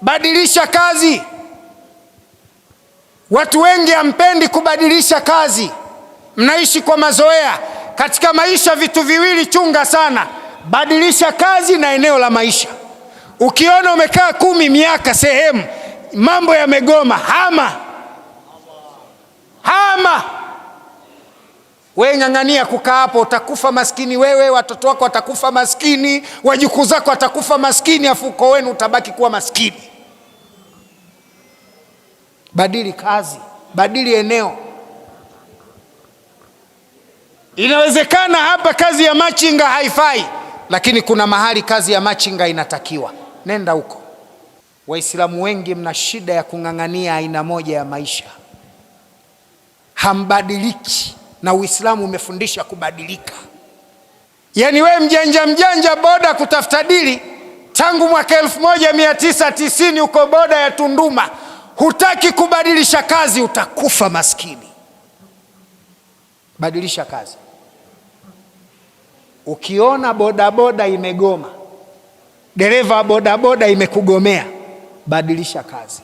Badilisha kazi. Watu wengi hampendi kubadilisha kazi, mnaishi kwa mazoea. Katika maisha vitu viwili chunga sana: badilisha kazi na eneo la maisha. Ukiona umekaa 10 miaka sehemu mambo yamegoma, hama. Wewe ng'ang'ania kukaa hapo, utakufa maskini wewe, watoto wako watakufa maskini, wajukuu zako watakufa maskini, afuko wenu utabaki kuwa maskini. Badili kazi, badili eneo. Inawezekana hapa kazi ya machinga haifai, lakini kuna mahali kazi ya machinga inatakiwa. Nenda huko. Waislamu wengi mna shida ya kung'ang'ania aina moja ya maisha, hambadiliki, na Uislamu umefundisha kubadilika. Yani wewe mjanja boda kutafuta dili tangu mwaka 1990 uko boda ya Tunduma, hutaki kubadilisha kazi, utakufa maskini. Badilisha kazi. Ukiona bodaboda imegoma, dereva bodaboda imekugomea, badilisha kazi.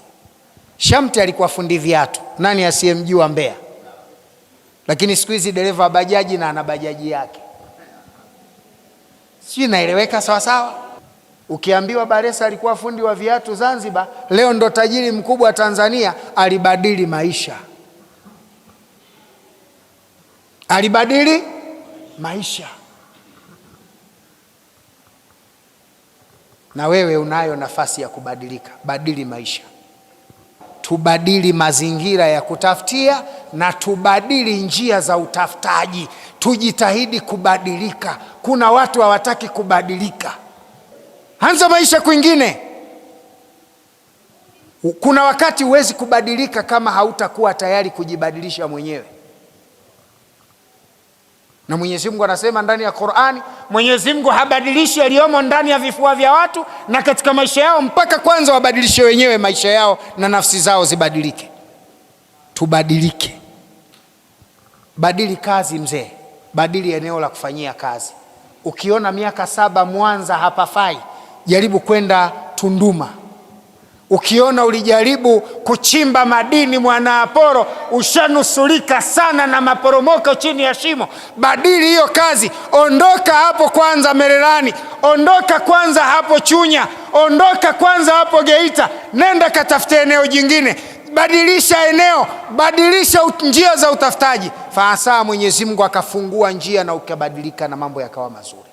Shamte alikuwa fundi viatu, nani asiyemjua Mbeya? Lakini siku hizi dereva bajaji na ana bajaji yake. Sio, naeleweka sawa sawa? Ukiambiwa Baresa alikuwa fundi wa viatu Zanzibar, leo ndo tajiri mkubwa wa Tanzania, alibadili maisha. Alibadili maisha. Na wewe unayo nafasi ya kubadilika. Badili maisha. Tubadili mazingira ya kutafutia na tubadili njia za utafutaji. Tujitahidi kubadilika. Kuna watu hawataki kubadilika. Anza maisha kwingine. Kuna wakati huwezi kubadilika kama hautakuwa tayari kujibadilisha mwenyewe. Na Mwenyezi Mungu anasema ndani ya Qur'ani, Mwenyezi Mungu habadilishi yaliyomo ndani ya vifua vya watu na katika maisha yao mpaka kwanza wabadilishe wenyewe maisha yao na nafsi zao zibadilike. Tubadilike. Badili kazi mzee, badili eneo la kufanyia kazi. Ukiona miaka 7 Mwanza hapafai, jaribu kwenda Tunduma. Ukiona ulijaribu kuchimba madini Mwanaaporo, ushanusulika sana na maporomoko chini ya shimo, badili hiyo kazi. Ondoka hapo kwanza Mererani, ondoka kwanza hapo Chunya, ondoka kwanza hapo Geita, nenda katafute eneo jingine. Badilisha eneo, badilisha njia za utafutaji. Faasa Mwenyezi Mungu akafungua njia na ukabadilika na mambo yakawa mazuri.